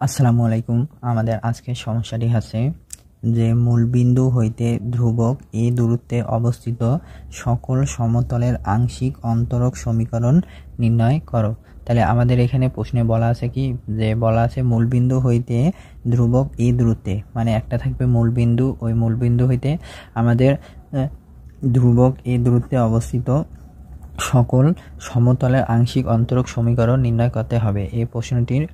আসসালামু আলাইকুম। আমাদের আজকের সমস্যাটি আছে যে মূলবিন্দু হইতে ধ্রুবক এ দূরত্বে অবস্থিত সকল সমতলের আংশিক অন্তরক সমীকরণ নির্ণয় করো। তাহলে আমাদের এখানে প্রশ্নে বলা আছে কি, যে বলা আছে মূলবিন্দু হইতে ধ্রুবক এ দূরত্বে, মানে একটা থাকবে মূলবিন্দু, ওই মূলবিন্দু হইতে আমাদের ধ্রুবক এ দূরত্বে অবস্থিত সকল সমতলের আংশিক অন্তরক সমীকরণ নির্ণয় করতে হবে। এই প্রশ্নটির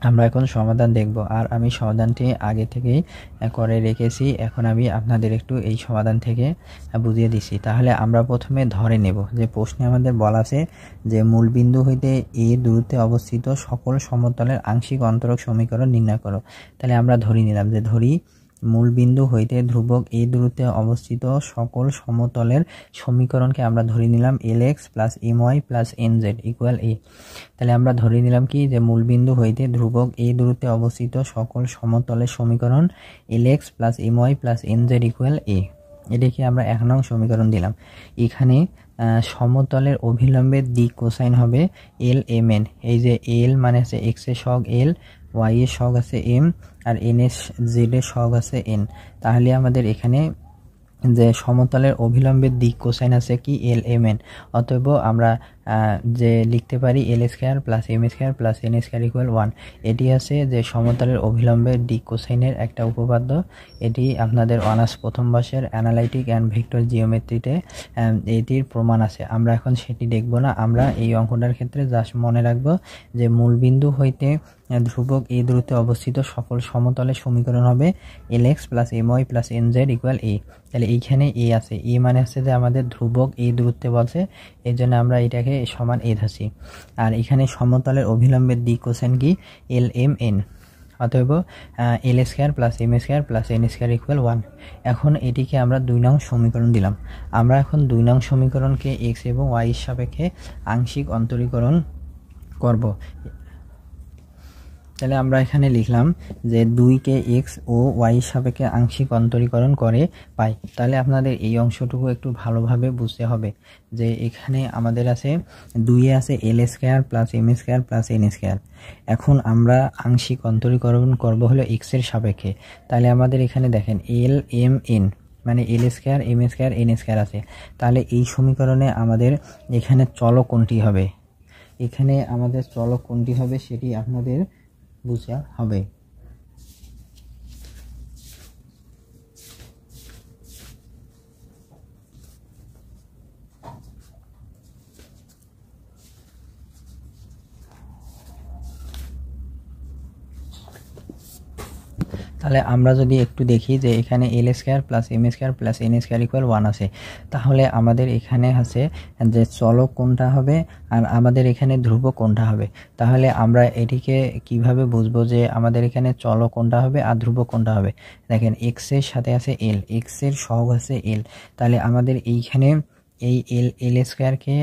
আমরা এখন সমাধান দেখব, আর আমি সমাধানটি আগে থেকেই করে রেখেছি। এখন আমি আপনাদের একটু এই সমাধান থেকে বুঝিয়ে দিচ্ছি। তাহলে আমরা প্রথমে ধরে নেব যে প্রশ্নে আমাদের বলা আছে যে মূলবিন্দু হইতে এ দূরত্বে অবস্থিত সকল সমতলের আংশিক অন্তরক সমীকরণ নির্ণয় করো। তাহলে আমরা ধরে নিলাম যে মূলবিন্দু হইতে ধ্রুবক এই দূরত্বে অবস্থিত সকল সমতলের সমীকরণকে আমরা ধরে নিলাম lx plus my plus nz equal a। তাহলে আমরা ধরে নিলাম কি, যে মূলবিন্দু হইতে ধ্রুবক এই দূরত্বে অবস্থিত সকল সমতলের সমীকরণ lx plus my plus nz equal a। এটাকে আমরা 1 নং সমীকরণ দিলাম। এখানে সমতলের অভিলম্বের দিক কোসাইন হবে l mn। এই যে l মানে আছে x এর সহগ l, y এর সহগ আছে m, আর n এর z এর সহগ আছে n। তাহলে আমাদের এখানে যে সমতলের অভিলম্বের দিক কোসাইন আছে কি l mn। অতএব আমরা যে লিখতে পারি l square plus m square plus n square equal 1। এটি আছে যে সমতলের অভিলম্বের দিক কোসাইনের একটা উপপাদ্য। এটি আপনাদের অনার্স প্রথম বর্ষের অ্যানালাইটিক অ্যান্ড ভেক্টর জিওমেট্রিতে এটির প্রমাণ আছে। আমরা এখন সেটি দেখব না, আমরা এই অঙ্কটার ক্ষেত্রে জাস্ট মনে রাখবো যে মূলবিন্দু হইতে ধ্রুবক এই দূরত্বে অবস্থিত সকল সমতলের সমীকরণ হবে lx plus my plus nz equal a। তাহলে এইখানে a আছে, a মানে হচ্ছে যে আমাদের ধ্রুবক এই দূরত্বে বলছে, এই জন্য আমরা এটাকে সমান a ধরছি। আর এখানে সমতলের অভিলম্বের দিক কোসাইন কি l mn। অতএব l square plus m square plus n square equal 1। এখন এটিকে আমরা 2 নং সমীকরণ দিলাম। আমরা এখন 2 নং সমীকরণকে x এবং y এর সাপেক্ষে আংশিক অন্তরীকরণ করব। তাহলে আমরা এখানে লিখলাম যে 2কে x ও y এর সাপেক্ষে আংশিক অন্তরীকরণ করে পাই। তাহলে আপনাদের এই অংশটুকু একটু ভালোভাবে বুঝতে হবে যে এখানে আমাদের আছে 2 এ আছে l square plus m square plus n square. এখন আমরা আংশিক অন্তরীকরণ করব হলো x এর সাপেক্ষে। তাহলে আমাদের এখানে দেখেন l m n মানে l square m square n square আছে। তাহলে এই সমীকরণে আমাদের এখানে চলক কোনটি হবে, এখানে আমাদের চলক কোনটি হবে সেটি আপনাদের বুঝতে হবে। তাহলে আমরা যদি একটু দেখি যে এখানে l square plus m square plus n square equal 1 আছে। তাহলে আমাদের এখানে আছে যে চলক কোনটা হবে আর আমাদের এখানে ধ্রুবক কোনটা হবে। তাহলে আমরা এটিকে কিভাবে বুঝবো যে আমাদের এখানে চলক কোনটা হবে আর ধ্রুবক কোনটা হবে। দেখেন x এর সাথে আছে l, x এর সহগ আছে l। তাহলে আমাদের এইখানে এই l স্কয়ারকে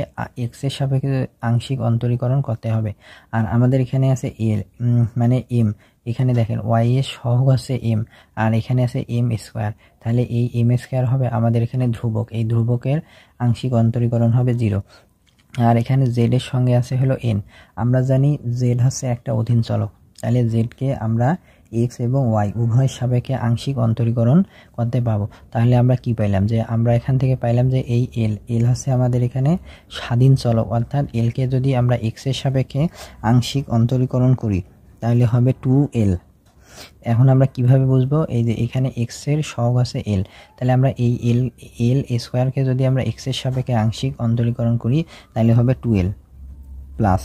x এর সাপেক্ষে আংশিক অন্তরীকরণ করতে হবে। আর আমাদের এখানে আছে l মানে m, এখানে দেখেন y এর সহগ আছে m, আর এখানে আছে m স্কয়ার। তাহলে এই m স্কয়ার হবে আমাদের এখানে ধ্রুবক, এই ধ্রুবকের আংশিক অন্তরীকরণ হবে 0। আর এখানে z এর সঙ্গে আছে হলো n। আমরা জানি z হচ্ছে একটা অধীন চলক। তাহলে z কে আমরা x এবং y উভয়ের সাপেক্ষে আংশিক অন্তরীকরণ করতে পাবো। তাহলে আমরা কি পাইলাম, যে আমরা এখান থেকে পাইলাম যে এই l হচ্ছে আমাদের এখানে স্বাধীন চলক, অর্থাৎ l কে যদি আমরা x এর সাপেক্ষে আংশিক অন্তরীকরণ করি তাহলে হবে 2l। এখন আমরা কিভাবে বুঝবো, এই যে এখানে x এর সহগ আছে l, তাহলে আমরা এই l স্কয়ারকে যদি আমরা x এর সাপেক্ষে আংশিক অন্তরীকরণ করি তাহলে হবে 2l প্লাস,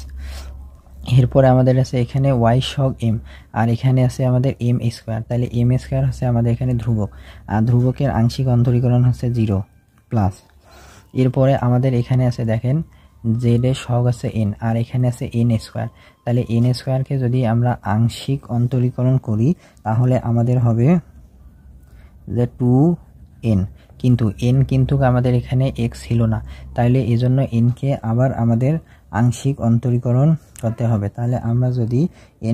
এরপরে আমাদের আছে এখানে y সহগ m, আর এখানে আছে আমাদের m স্কয়ার। তাহলে m স্কয়ার হচ্ছে আমাদের এখানে ধ্রুবক, আর ধ্রুবকের আংশিক অন্তরীকরণ হচ্ছে 0 প্লাস। এরপরে আমাদের এখানে আছে দেখেন z এর সহগ আছে n, আর এখানে আছে n স্কয়ার। তাহলে n স্কয়ারকে যদি আমরা আংশিক অন্তরীকরণ করি তাহলে আমাদের হবে যে 2n, কিন্তু n কিন্তু আমাদের এখানে x ছিল না, তাহলে এজন্য n কে আবার আমাদের আংশিক অন্তরীকরণ করতে হবে। তাহলে আমরা যদি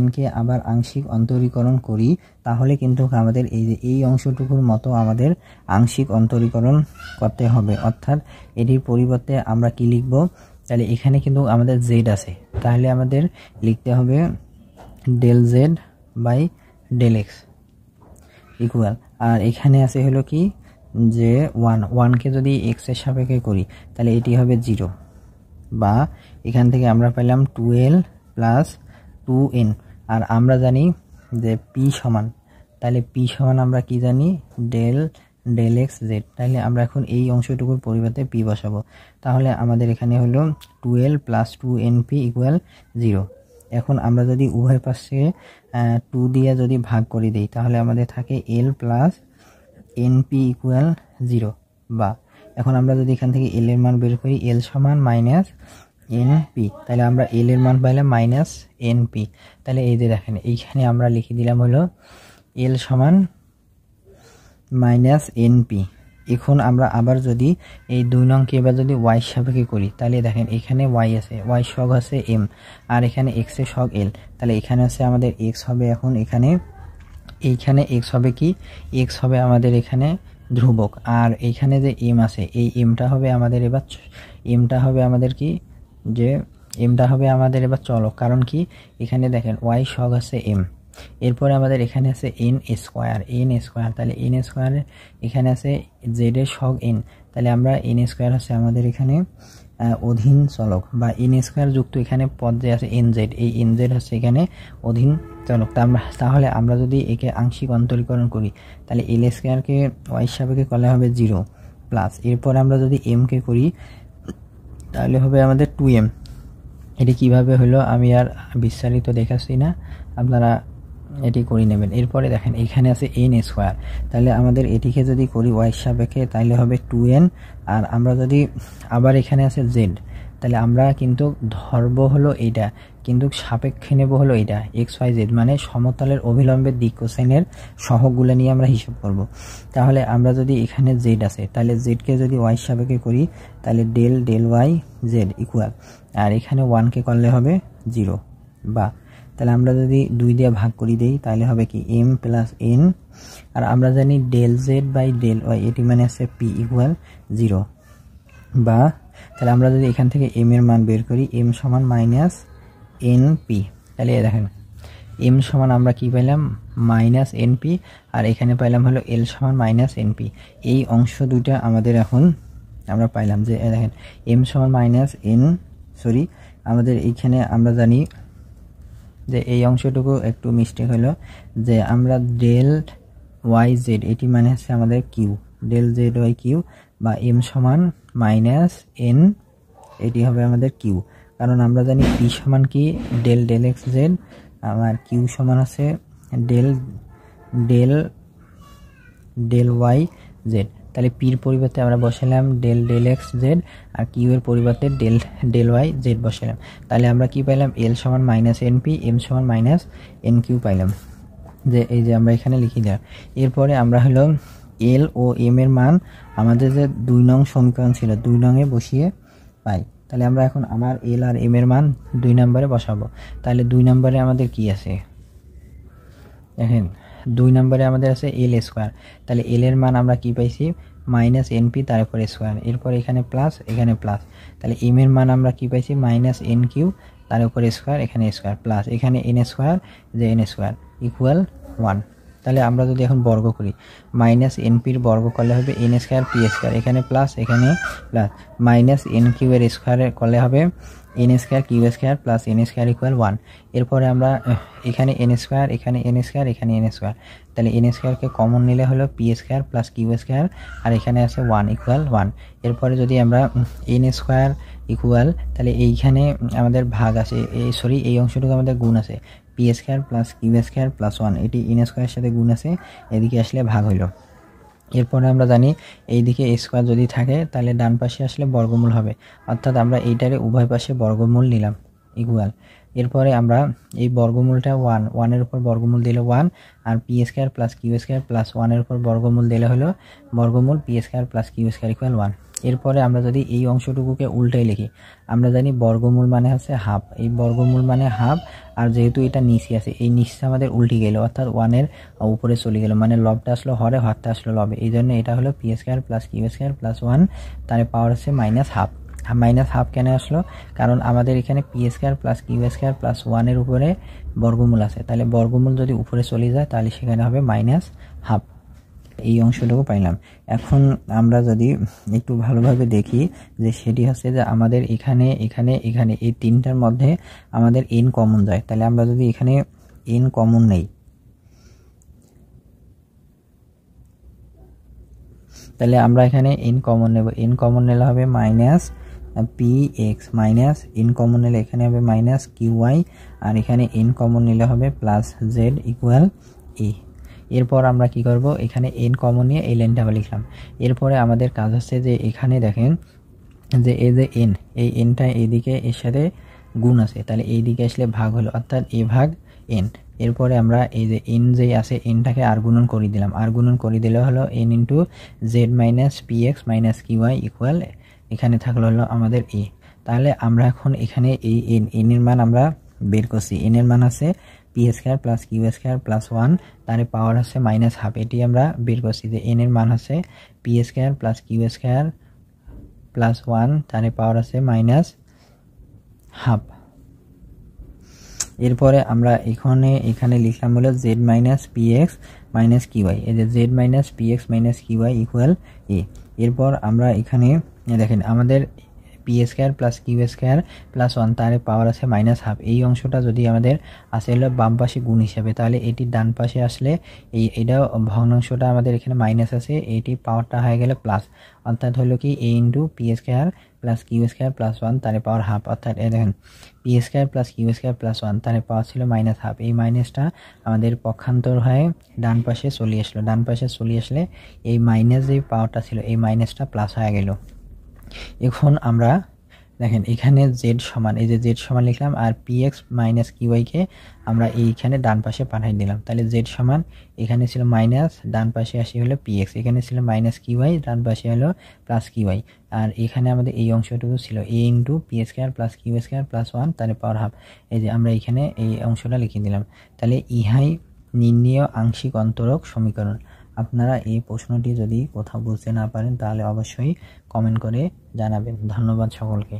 n কে আবার আংশিক অন্তরীকরণ করি তাহলে কিন্তু আমাদের এই অংশটুকুর মতো আমাদের আংশিক অন্তরীকরণ করতে হবে, অর্থাৎ এটির পরিবর্তে আমরা কি লিখব, তাহলে এখানে কিন্তু আমাদের z আছে, তাহলে আমাদের লিখতে হবে del z by del x equal, আর এখানে আছে হলো কি যে 1কে যদি এক্স এর সাপেক্ষে করি তাহলে এটি হবে 0, বা এখান থেকে আমরা পেলাম 2l প্লাস 2n, আর আমরা জানি যে p সমান, তাহলে p সমান আমরা কি জানি ডেল এক্স জেড, তাহলে আমরা এখন এই অংশটুকুর পরিবর্তে p বসাবো, তাহলে আমাদের এখানে হলো 2l প্লাস 2np ইকুয়াল 0। এখন আমরা যদি উভয় পাশে 2 দিয়ে যদি ভাগ করে দিই তাহলে আমাদের থাকে l প্লাস np ইকুয়াল 0, বা এখন আমরা যদি এখান থেকে l এর মান বের করি l সমান মাইনাস np, তাহলে আমরা l এর মান পাইলাম মাইনাস np, তাহলে এই যে দেখেন এইখানে আমরা লিখে দিলাম হলো l সমান মাইনাস np। এখন আমরা আবার যদি এই 2 নংকে এবার যদি y সাপেক্ষে করি তাহলে দেখেন এখানে y আছে, y সহগ আছে m, আর এখানে x এর সহগ l, তাহলে এখানে আছে আমাদের x হবে, এখন এইখানে x হবে কি, x হবে আমাদের এখানে ধ্রুবক, আর এইখানে যে m আছে এই mটা হবে আমাদের এবার কি যে mটা হবে আমাদের এবার চলক, কারণ কি এখানে দেখেন y সহগ আছে m, এরপরে আমাদের এখানে আছে n স্কয়ার, তাহলে n স্কয়ার এখানে আছে z এর সহগ n, তাহলে আমরা n স্কয়ার আছে আমাদের এখানে অধীন চলক, বা n স্কয়ার যুক্ত এখানে পদ যে আছে nz, এই nz হচ্ছে এখানে অধীন চলক। তাহলে আমরা যদি একে আংশিক অন্তরীকরণ করি তাহলে l স্কয়ারকে y সাপেক্ষে করলে হবে 0 প্লাস, এরপর আমরা যদি m কে করি তাহলে হবে আমাদের 2m। এটি কিভাবে হলো আমি আর বিস্তারিত দেখাচ্ছি না, আপনারা এটি করে নেবেন। এরপরে দেখেন এখানে আছে n স্কয়ার, তাহলে আমাদের এটিকে যদি করি y সাপেক্ষে তাহলে হবে 2n, আর আমরা যদি আবার এখানে আছে z, তাহলে আমরা কিন্তু ধরব হলো এইটা, কিন্তু সাপেক্ষে নেব হলো এইটা x y z, মানে সমতলের অভিলম্বের দিক কোসাইনের সহগগুলো নিয়ে আমরা হিসাব করব। তাহলে আমরা যদি এখানে z আছে তাহলে z কে যদি y সাপেক্ষে করি তাহলে ডেল y z ইকুয়াল, আর এখানে 1 কে করলে হবে 0, বা তাহলে আমরা যদি 2 দিয়ে ভাগ করে দেই তাহলে হবে কি m প্লাস n, আর আমরা জানি del z by del y এটি মানে আছে p ইকুয়াল 0, বা তাহলে আমরা যদি এখান থেকে m এর মান বের করি m সমান মাইনাস np, তাহলে দেখেন m সমান আমরা কি পেলাম মাইনাস np, আর এখানে পাইলাম হলো l সমান মাইনাস np। এই অংশ দুইটা আমাদের এখন আমরা পাইলাম যে দেখেন m সমান মাইনাস আমাদের এইখানে আমরা জানি যে এই অংশটুকু একটু মিস্টেক হলো, যে আমরা ডেল ওয়াই জেড এটি মানে হচ্ছে আমাদের q, del z y q, বা m সমান মাইনাস n এটি হবে আমাদের কিউ, কারণ আমরা জানি p সমান কি ডেল এক্স জেড, আমার কিউ সমান আছে ডেল ওয়াই জেড। তাহলে পির পরিবর্তে আমরা বসালাম ডেল এক্স জেড, আর কিউ এর পরিবর্তে ডেল ওয়াই জেড বসালাম, তাহলে আমরা কি পাইলাম এল সমান মাইনাস এনপি, এম সমান মাইনাস এন কিউ পাইলাম, যে এই যে আমরা এখানে লিখে দিলাম। এরপরে আমরা হলো এল ও এম এর মান আমাদের যে 2 নং সমীকরণ ছিল 2 নংয়ে বসিয়ে পাই, তাহলে আমরা এখন আমার এল আর এম এর মান 2 নম্বরে বসাবো। তাহলে 2 নম্বরে আমাদের কি আছে দেখেন, 2 নম্বরে আমাদের আছে এল স্কয়ার, তাহলে এল এর মান আমরা কি পাইছি মাইনাস এনপি তারপর স্কয়ার, এরপর এখানে প্লাস এখানে প্লাস, তাহলে এম এর মান আমরা কি পাইছি মাইনাস এন কিউ তার উপরে স্কয়ার এখানে স্কয়ার প্লাস এখানে এন স্কয়ার যে এন স্কয়ার ইকুয়াল 1। তাহলে আমরা যদি এখন বর্গ করি মাইনাস এনপির বর্গ করলে হবে এন স্কয়ার পি স্কয়ার, এখানে প্লাস এখানে প্লাস, মাইনাস এন কিউ এর স্কয়ার করলে হবে n square q square plus n square equal 1। এরপরে আমরা এখানে এন স্কয়ার এখানে এন স্কয়ার এখানে এন স্কয়ার, তাহলে এন স্কয়ারকে কমন নিলে হলো p square plus q square, আর এখানে আছে 1 ইকুয়াল 1। এরপরে যদি আমরা এন স্কয়ার ইকুয়াল, তাহলে এইখানে আমাদের ভাগ আছে এই অংশটুকু আমাদের গুণ আছে p square plus q square plus 1, এটি এন স্কয়ারের সাথে গুণ আছে, এদিকে আসলে ভাগ হইল। এরপরে আমরা জানি এইদিকে স্কয়ার যদি থাকে তাহলে ডান পাশে আসলে বর্গমূল হবে, অর্থাৎ আমরা এইটারে উভয় পাশে বর্গমূল নিলাম ইকুয়াল। এরপরে আমরা এই বর্গমূলটা 1 এর উপর বর্গমূল দিলে 1, আর p square plus q square plus 1 এর উপর বর্গমূল দিলে হলো বর্গমূল p square plus q square equal 1। এরপরে আমরা যদি এই অংশটুকুকে উল্টাই লিখি, আমরা জানি বর্গমূল মানে হচ্ছে হাফ, এই বর্গমূল মানে হাফ, আর যেহেতু এটা নিচে আছে এই নিচটা আমাদের উল্টে গেল, অর্থাৎ 1 এর উপরে চলে গেল, মানে লবটা আসলো হরে হাতটা আসলো লবে, এই জন্য এটা হলো p square plus q square plus 1 তার পাওয়ার হচ্ছে মাইনাস হাফ। মাইনাস হাফ কেন আসলো? কারণ আমাদের এখানে p square plus q square plus 1-এর উপরে বর্গমূল আছে, তাহলে বর্গমূল যদি উপরে চলে যায় তাহলে সেখানে হবে মাইনাস হাফ। এই অংশটুকু পাইলাম। এখন আমরা যদি একটু ভালোভাবে দেখি যে সেটি হচ্ছে যে আমাদের এখানে এখানে এখানে এই তিনটার মধ্যে আমাদের এন কমন যায়, তাহলে আমরা যদি এখানে এন কমন নেই, তাহলে আমরা এখানে এন কমন নেব। এন কমন নিলে হবে minus p x, minus N common নিলে এখানে হবে মাইনাস কিউ ওয়াই, আর এখানে এন কমন নিলে হবে প্লাস জেড ইকুয়াল এ। এরপর আমরা কি করব, এখানে এন কমন নিয়ে এই লাইনটা আবার লিখলাম। এরপরে আমাদের কাজ হচ্ছে যে এখানে দেখেন যে এই যে এন, এই এনটা এইদিকে এর সাথে গুণ আছে, তাহলে এই দিকে আসলে ভাগ হলো, অর্থাৎ এ ভাগ এন। এরপরে আমরা এই যে এন যেই আছে এনটাকে আর গুণন করে দিলাম, আর গুণন করে দিলে হলো n into z minus p x minus q y equal এখানে থাকলো হলো আমাদের এ। তাহলে আমরা এখন এখানে এই এন এর মান আমরা বের করছি। এন এর মান আছে p square plus q square plus 1, তার পাওয়ার আছে মাইনাস হাফ। এটি আমরা বের করছি যে এন এর মান আছে p square plus q square plus 1, তার পাওয়ার আছে মাইনাস হাফ। এরপরে আমরা এখানে লিখলাম হলো z minus p x minus q y, এই যে z minus p x minus q y equal a. এরপর আমরা এখানে দেখেন আমাদের p square plus q square plus 1, তার পাওয়ার আছে মাইনাস হাফ। এই অংশটা যদি আমাদের আসে হলো বাম পাশে গুণ হিসাবে, তাহলে এটি ডান পাশে আসলে এটা ভগ্নাংশটা আমাদের এখানে মাইনাস আছে, এটি পাওয়ারটা হয়ে গেলে প্লাস, অর্থাৎ হলো কি a into p square plus q square plus 1, তার পাওয়ার হাফ। অর্থাৎ দেখেন p square plus q square plus 1, তার পাওয়ার ছিল মাইনাস হাফ। এই মাইনাসটা আমাদের পক্ষান্তর হয়ে ডান পাশে চলে আসলো। ডান পাশে চলে আসলে এই মাইনাস যে পাওয়ারটা ছিল এই মাইনাসটা প্লাস হয়ে গেল। এখন আমরা দেখেন এখানে জেড সমান, এই যে জেড সমান লিখলাম, আর পি এক্স মাইনাস কিউআইকে আমরা এইখানে ডান পাশে পাঠিয়ে দিলাম। তাহলে জেড সমান এখানে ছিল মাইনাস, ডান পাশে আসি হলো পি এক্স, এখানে ছিল মাইনাস কিউআই, ডান পাশে হলো প্লাস কিউআই, আর এখানে আমাদের এই অংশটুকু ছিল a into p square plus q square plus 1, তার পাওয়ার হাফ। এই যে আমরা এখানে এই অংশটা লিখে দিলাম। তাহলে ইহাই নির্ণেয় আংশিক অন্তরক সমীকরণ। আপনারা এই প্রশ্নটি যদি কোথাও বুঝতে না পারেন তাহলে অবশ্যই কমেন্ট করে জানাবেন। ধন্যবাদ সকলকে।